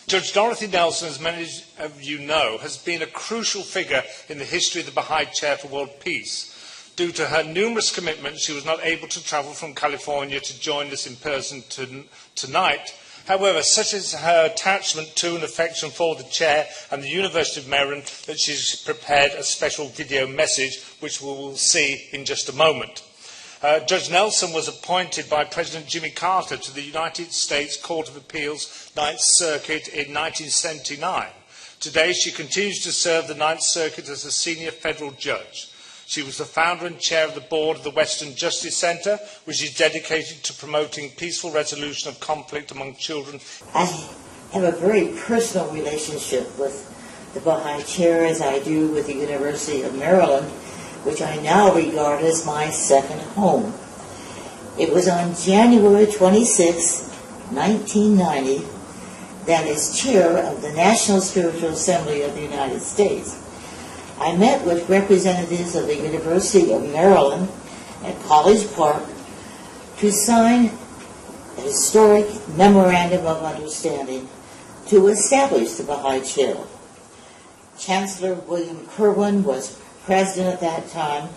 Judge Dorothy Nelson, as many of you know, has been a crucial figure in the history of the Baha'i Chair for World Peace. Due to her numerous commitments, she was not able to travel from California to join us in person tonight. However, such is her attachment to and affection for the Chair and the University of Maryland that she's prepared a special video message, which we will see in just a moment. Judge Nelson was appointed by President Jimmy Carter to the United States Court of Appeals Ninth Circuit in 1979. Today, she continues to serve the Ninth Circuit as a senior federal judge. She was the founder and chair of the board of the Western Justice Center, which is dedicated to promoting peaceful resolution of conflict among children. I have a very personal relationship with the Baha'i Chair, as I do with the University of Maryland, which I now regard as my second home. It was on January 26, 1990, that as chair of the National Spiritual Assembly of the United States, I met with representatives of the University of Maryland at College Park to sign a historic memorandum of understanding to establish the Baha'i Chair. Chancellor William Kerwin was president at that time,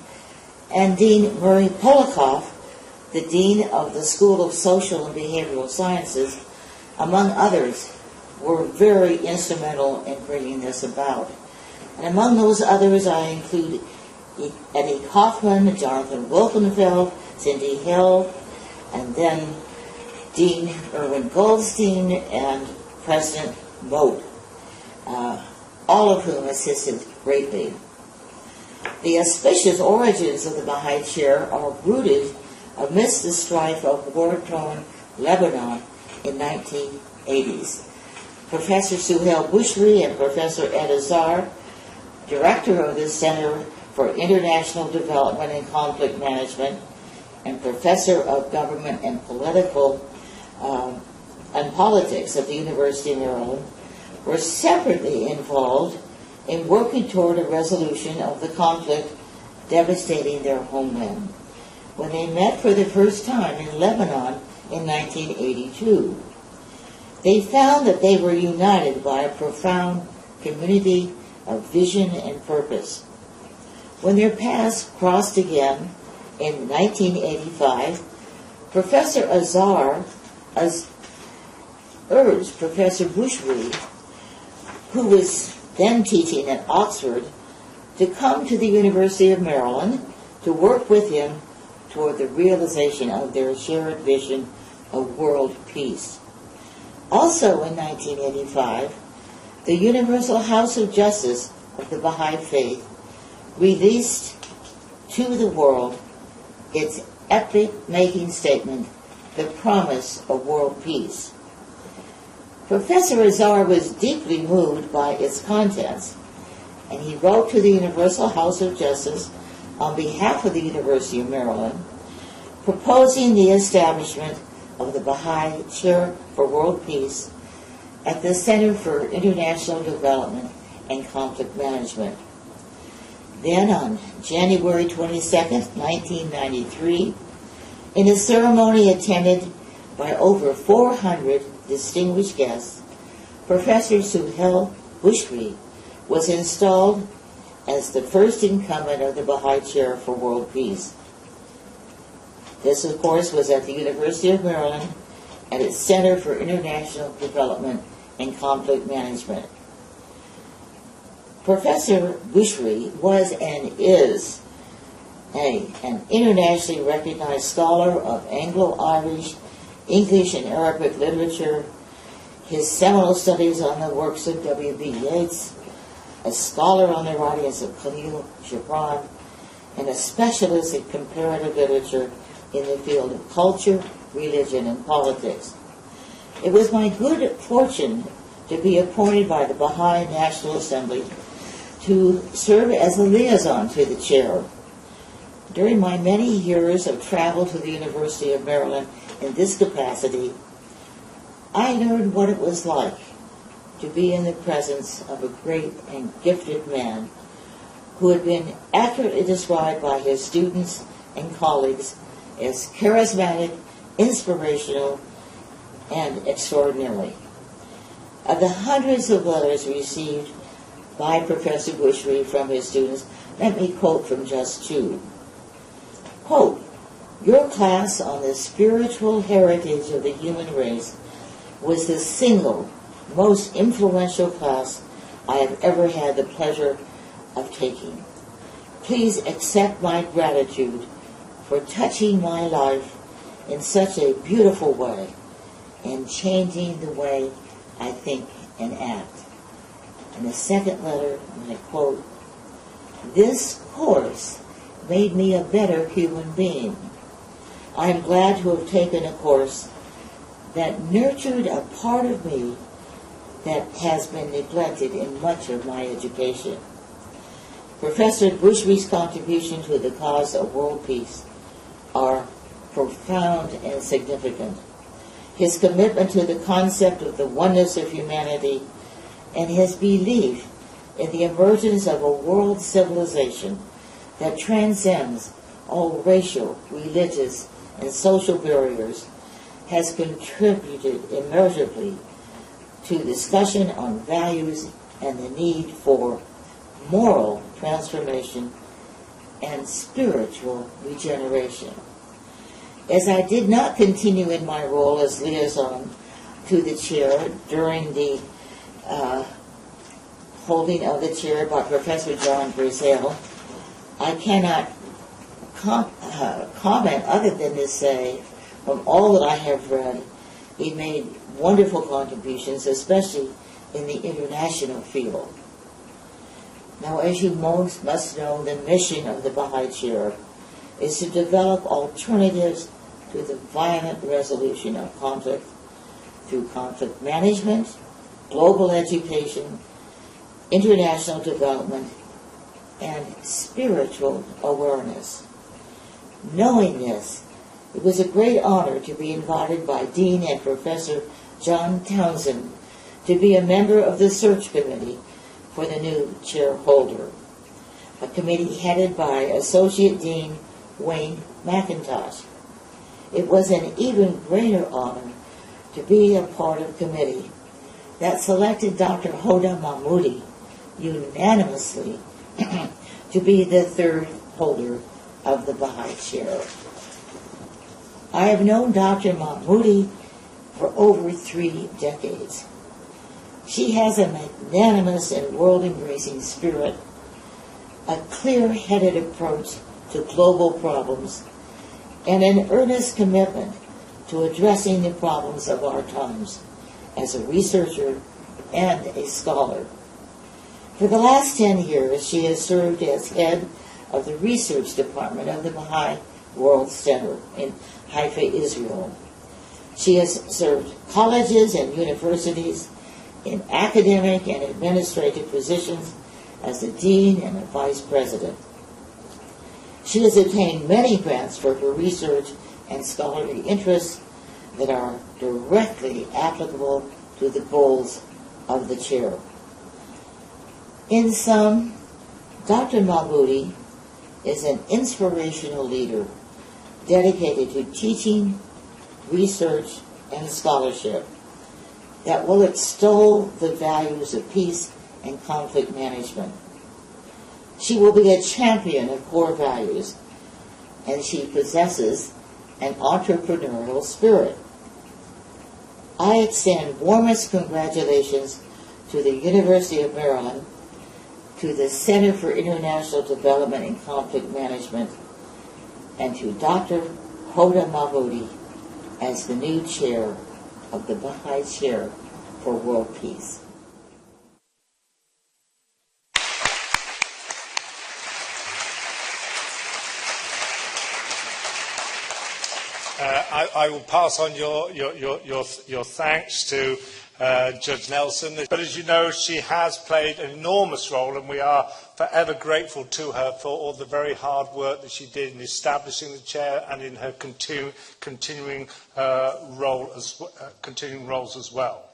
and Dean Murray Polikoff, the dean of the School of Social and Behavioral Sciences, among others, were very instrumental in bringing this about. And among those others, I include Eddie Kaufman, Jonathan Wolkenfeld, Cindy Hill, and then Dean Irwin Goldstein and President Moat, all of whom assisted greatly. The auspicious origins of the Baha'i Chair are rooted amidst the strife of war-torn Lebanon in 1980s. Professor Suhail Bushri and Professor Ed Azhar, director of the Center for International Development and Conflict Management, and professor of Government and Politics at the University of Maryland, were separately involved in working toward a resolution of the conflict devastating their homeland, when they met for the first time in Lebanon in 1982. They found that they were united by a profound community of vision and purpose. When their paths crossed again in 1985, Professor Azhar urged Professor Bushri, who was then teaching at Oxford, to come to the University of Maryland to work with him toward the realization of their shared vision of world peace. Also in 1985, the Universal House of Justice of the Baha'i Faith released to the world its epic-making statement, The Promise of World Peace. Professor Azhar was deeply moved by its contents, and he wrote to the Universal House of Justice on behalf of the University of Maryland, proposing the establishment of the Baha'i Chair for World Peace at the Center for International Development and Conflict Management. Then on January 22, 1993, in a ceremony attended by over 400 distinguished guests, Professor Suhail Bushri was installed as the first incumbent of the Baha'i Chair for World Peace. This, of course, was at the University of Maryland at its Center for International Development and Conflict Management. Professor Bushri was and is an internationally recognized scholar of Anglo-Irish, English, and Arabic literature. His seminal studies on the works of W.B. Yeats, a scholar on the writings of Khalil Gibran, and a specialist in comparative literature in the field of culture, religion, and politics. It was my good fortune to be appointed by the Baha'i National Assembly to serve as a liaison to the chair. During my many years of travel to the University of Maryland in this capacity, I learned what it was like to be in the presence of a great and gifted man who had been accurately described by his students and colleagues as charismatic, inspirational, and extraordinary. Of the hundreds of letters received by Professor Bushry from his students, let me quote from just two. Quote, "Your class on the spiritual heritage of the human race was the single most influential class I have ever had the pleasure of taking. Please accept my gratitude for touching my life in such a beautiful way and changing the way I think and act." And the second letter, and I quote, "This course made me a better human being. I am glad to have taken a course that nurtured a part of me that has been neglected in much of my education." Professor Bushry's contribution to the cause of world peace are profound and significant. His commitment to the concept of the oneness of humanity and his belief in the emergence of a world civilization that transcends all racial, religious, and social barriers has contributed immeasurably to discussion on values and the need for moral transformation and spiritual regeneration. As I did not continue in my role as liaison to the chair during the holding of the chair by Professor John Brazil, I cannot comment other than to say, from all that I have read, he made wonderful contributions, especially in the international field. Now, as you most must know, the mission of the Bahá'í Chair is to develop alternatives to the violent resolution of conflict through conflict management, global education, international development, and spiritual awareness. Knowing this, it was a great honor to be invited by Dean and Professor John Townsend to be a member of the search committee for the new chair holder, a committee headed by Associate Dean Wayne McIntosh. It was an even greater honor to be a part of a committee that selected Dr. Hoda Mahmoudi unanimously to be the third holder of the Baha'i Chair. I have known Dr. Mahmoudi for over 3 decades. She has a magnanimous and world-embracing spirit, a clear-headed approach to global problems, and an earnest commitment to addressing the problems of our times as a researcher and a scholar. For the last 10 years, she has served as head of the research department of the Baha'i World Center in Haifa, Israel. She has served colleges and universities in academic and administrative positions as a dean and a vice president. She has obtained many grants for her research and scholarly interests that are directly applicable to the goals of the chair. In sum, Dr. Mahmoudi is an inspirational leader dedicated to teaching, research, and scholarship that will extol the values of peace and conflict management. She will be a champion of core values, and she possesses an entrepreneurial spirit. I extend warmest congratulations to the University of Maryland, to the Center for International Development and Conflict Management, and to Dr. Hoda Mahmoudi as the new chair of the Baha'i Chair for World Peace. I will pass on your thanks to Judge Nelson. But as you know, she has played an enormous role, and we are forever grateful to her for all the very hard work that she did in establishing the chair and in her continuing roles as well.